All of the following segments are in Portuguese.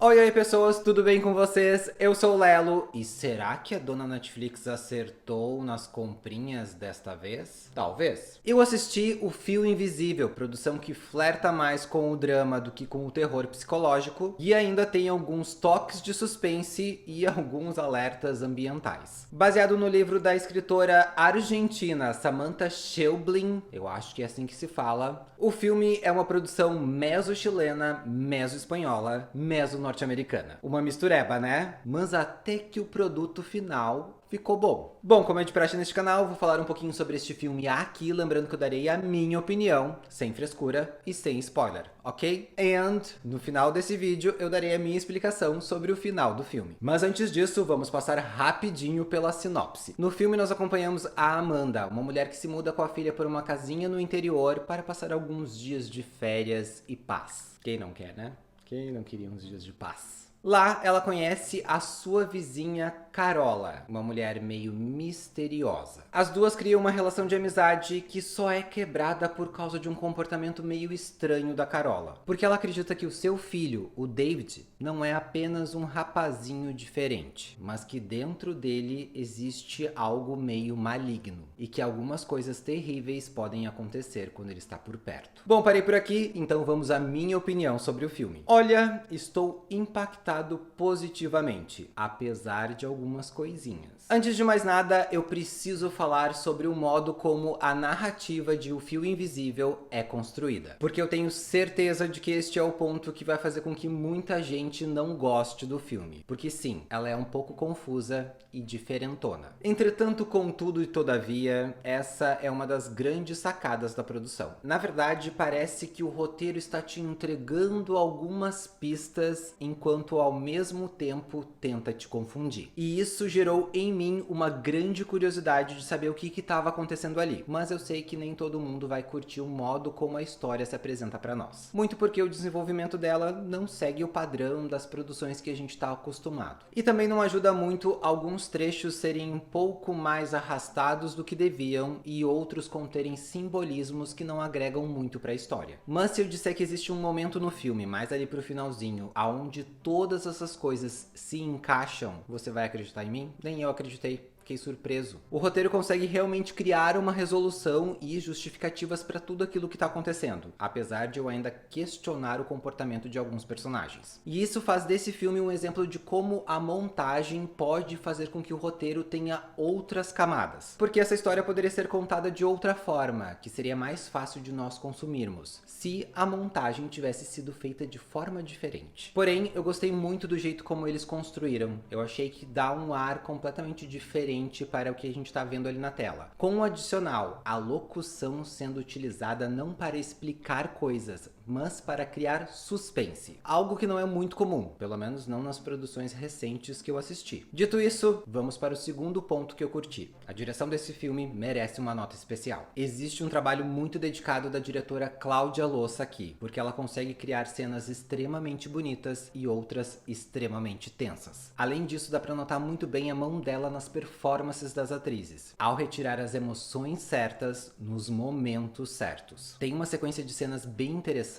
Oi, oi pessoas, tudo bem com vocês? Eu sou o Lelo e será que a dona Netflix acertou nas comprinhas desta vez? Talvez. Eu assisti O Fio Invisível, produção que flerta mais com o drama do que com o terror psicológico e ainda tem alguns toques de suspense e alguns alertas ambientais. Baseado no livro da escritora argentina Samantha Schweblin, eu acho que é assim que se fala, o filme é uma produção meso-chilena, meso-espanhola, meso-norte-americana. Uma mistureba, né? Mas até que o produto final ficou bom. Bom, como é de praxe neste canal, vou falar um pouquinho sobre este filme aqui, lembrando que eu darei a minha opinião, sem frescura e sem spoiler, ok? And, no final desse vídeo, eu darei a minha explicação sobre o final do filme. Mas antes disso, vamos passar rapidinho pela sinopse. No filme nós acompanhamos a Amanda, uma mulher que se muda com a filha por uma casinha no interior para passar alguns dias de férias e paz. Quem não quer, né? Quem não queria uns dias de paz? Lá, ela conhece a sua vizinha Carola, uma mulher meio misteriosa. As duas criam uma relação de amizade que só é quebrada por causa de um comportamento meio estranho da Carola. Porque ela acredita que o seu filho, o David, não é apenas um rapazinho diferente, mas que dentro dele existe algo meio maligno e que algumas coisas terríveis podem acontecer quando ele está por perto. Bom, parei por aqui, então vamos à minha opinião sobre o filme. Olha, estou impactado positivamente, apesar de algumas coisinhas. Antes de mais nada, eu preciso falar sobre o modo como a narrativa de O Fio Invisível é construída. Porque eu tenho certeza de que este é o ponto que vai fazer com que muita gente não goste do filme. Porque sim, ela é um pouco confusa e diferentona. Entretanto, contudo e todavia, essa é uma das grandes sacadas da produção. Na verdade, parece que o roteiro está te entregando algumas pistas enquanto ao mesmo tempo tenta te confundir. E isso gerou em mim uma grande curiosidade de saber o que estava acontecendo ali. Mas eu sei que nem todo mundo vai curtir o modo como a história se apresenta para nós. Muito porque o desenvolvimento dela não segue o padrão das produções que a gente está acostumado. E também não ajuda muito alguns trechos serem um pouco mais arrastados do que deviam e outros conterem simbolismos que não agregam muito para a história. Mas se eu disser que existe um momento no filme, mais ali pro finalzinho, aonde todas essas coisas se encaixam, você vai acreditar em mim? Nem eu acreditei. Fiquei surpreso. O roteiro consegue realmente criar uma resolução e justificativas para tudo aquilo que está acontecendo, apesar de eu ainda questionar o comportamento de alguns personagens. E isso faz desse filme um exemplo de como a montagem pode fazer com que o roteiro tenha outras camadas. Porque essa história poderia ser contada de outra forma, que seria mais fácil de nós consumirmos, se a montagem tivesse sido feita de forma diferente. Porém, eu gostei muito do jeito como eles construíram. Eu achei que dá um ar completamente diferente para o que a gente está vendo ali na tela. Com o adicional, a locução sendo utilizada não para explicar coisas, mas para criar suspense. Algo que não é muito comum, pelo menos não nas produções recentes que eu assisti. Dito isso, vamos para o segundo ponto que eu curti. A direção desse filme merece uma nota especial. Existe um trabalho muito dedicado da diretora Cláudia Lossa aqui, porque ela consegue criar cenas extremamente bonitas e outras extremamente tensas. Além disso, dá para notar muito bem a mão dela nas performances das atrizes, ao retirar as emoções certas nos momentos certos. Tem uma sequência de cenas bem interessantes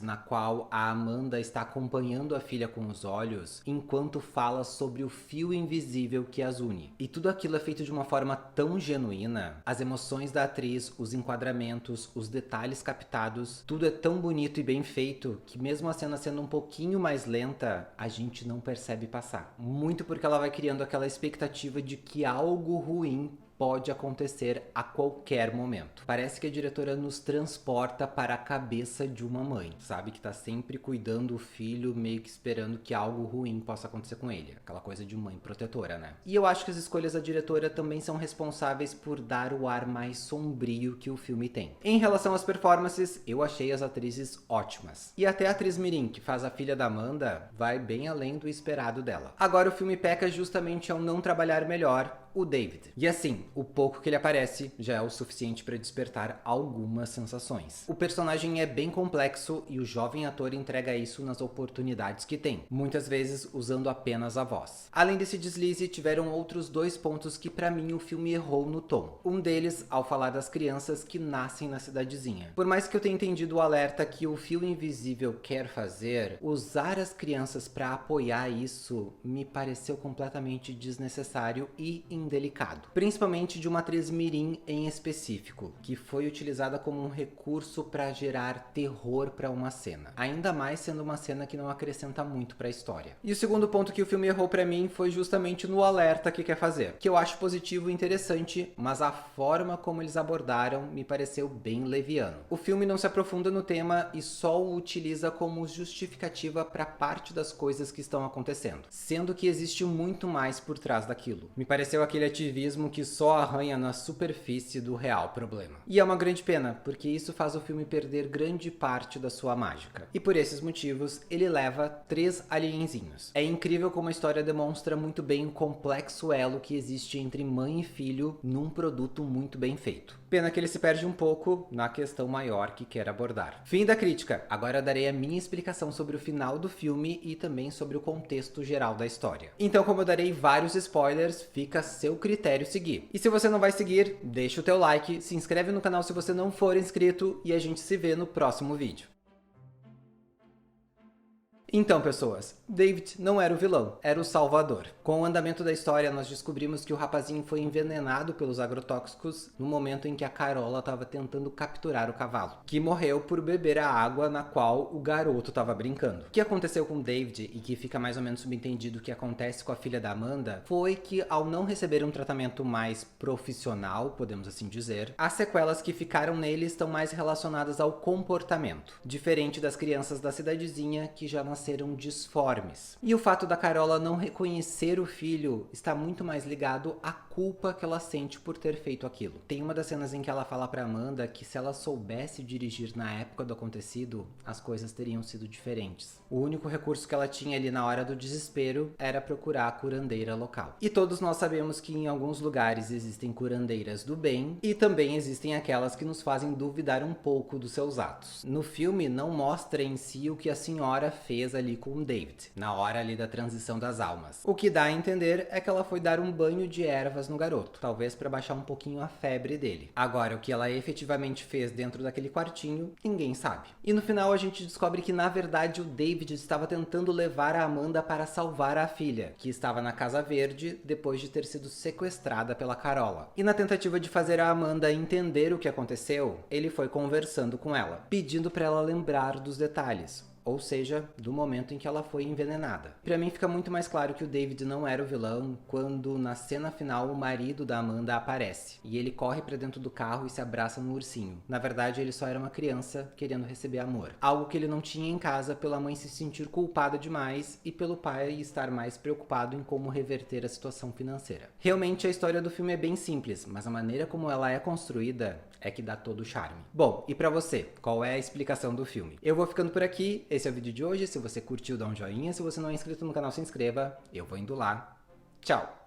na qual a Amanda está acompanhando a filha com os olhos enquanto fala sobre o fio invisível que as une. E tudo aquilo é feito de uma forma tão genuína, as emoções da atriz, os enquadramentos, os detalhes captados, tudo é tão bonito e bem feito que mesmo a cena sendo um pouquinho mais lenta, a gente não percebe passar. Muito porque ela vai criando aquela expectativa de que algo ruim pode acontecer a qualquer momento. Parece que a diretora nos transporta para a cabeça de uma mãe, sabe? Que tá sempre cuidando do filho, meio que esperando que algo ruim possa acontecer com ele. Aquela coisa de mãe protetora, né? E eu acho que as escolhas da diretora também são responsáveis por dar o ar mais sombrio que o filme tem. Em relação às performances, eu achei as atrizes ótimas. E até a atriz mirim, que faz a filha da Amanda, vai bem além do esperado dela. Agora o filme peca justamente ao não trabalhar melhor o David. E assim, o pouco que ele aparece já é o suficiente para despertar algumas sensações. O personagem é bem complexo e o jovem ator entrega isso nas oportunidades que tem, muitas vezes usando apenas a voz. Além desse deslize, tiveram outros dois pontos que para mim o filme errou no tom. Um deles ao falar das crianças que nascem na cidadezinha. Por mais que eu tenha entendido o alerta que o fio invisível quer fazer, usar as crianças para apoiar isso me pareceu completamente desnecessário e indelicado. Principalmente de uma atriz mirim em específico, que foi utilizada como um recurso para gerar terror para uma cena. Ainda mais sendo uma cena que não acrescenta muito para a história. E o segundo ponto que o filme errou para mim foi justamente no alerta que quer fazer, que eu acho positivo e interessante, mas a forma como eles abordaram me pareceu bem leviano. O filme não se aprofunda no tema e só o utiliza como justificativa para parte das coisas que estão acontecendo, sendo que existe muito mais por trás daquilo. Me pareceu aquele ativismo que só arranha na superfície do real problema. E é uma grande pena, porque isso faz o filme perder grande parte da sua mágica. E por esses motivos, ele leva 3 alienzinhos. É incrível como a história demonstra muito bem o complexo elo que existe entre mãe e filho num produto muito bem feito. Pena que ele se perde um pouco na questão maior que quer abordar. Fim da crítica. Agora darei a minha explicação sobre o final do filme e também sobre o contexto geral da história. Então, como eu darei vários spoilers, fica a seu critério seguir. E se você não vai seguir, deixa o teu like, se inscreve no canal se você não for inscrito e a gente se vê no próximo vídeo. Então, pessoas, David não era o vilão, era o salvador. Com o andamento da história, nós descobrimos que o rapazinho foi envenenado pelos agrotóxicos no momento em que a Carola estava tentando capturar o cavalo, que morreu por beber a água na qual o garoto estava brincando. O que aconteceu com David, e que fica mais ou menos subentendido o que acontece com a filha da Amanda, foi que ao não receber um tratamento mais profissional, podemos assim dizer, as sequelas que ficaram nele estão mais relacionadas ao comportamento, diferente das crianças da cidadezinha que já nasceram disformes. E o fato da Carola não reconhecer o filho está muito mais ligado à culpa que ela sente por ter feito aquilo. Tem uma das cenas em que ela fala pra Amanda que se ela soubesse dirigir na época do acontecido, as coisas teriam sido diferentes. O único recurso que ela tinha ali na hora do desespero era procurar a curandeira local. E todos nós sabemos que em alguns lugares existem curandeiras do bem e também existem aquelas que nos fazem duvidar um pouco dos seus atos. No filme não mostra em si o que a senhora fez ali com o David, na hora ali da transição das almas. O que dá a entender é que ela foi dar um banho de ervas no garoto, talvez para baixar um pouquinho a febre dele. Agora, o que ela efetivamente fez dentro daquele quartinho, ninguém sabe. E no final a gente descobre que na verdade o David estava tentando levar a Amanda para salvar a filha, que estava na Casa Verde depois de ter sido sequestrada pela Carola. E na tentativa de fazer a Amanda entender o que aconteceu, ele foi conversando com ela, pedindo para ela lembrar dos detalhes. Ou seja, do momento em que ela foi envenenada. Pra mim fica muito mais claro que o David não era o vilão quando na cena final o marido da Amanda aparece e ele corre pra dentro do carro e se abraça no ursinho. Na verdade ele só era uma criança querendo receber amor. Algo que ele não tinha em casa pela mãe se sentir culpada demais e pelo pai estar mais preocupado em como reverter a situação financeira. Realmente a história do filme é bem simples, mas a maneira como ela é construída é que dá todo o charme. Bom, e pra você, qual é a explicação do filme? Eu vou ficando por aqui, esse é o vídeo de hoje. Se você curtiu, dá um joinha. Se você não é inscrito no canal, se inscreva. Eu vou indo lá. Tchau!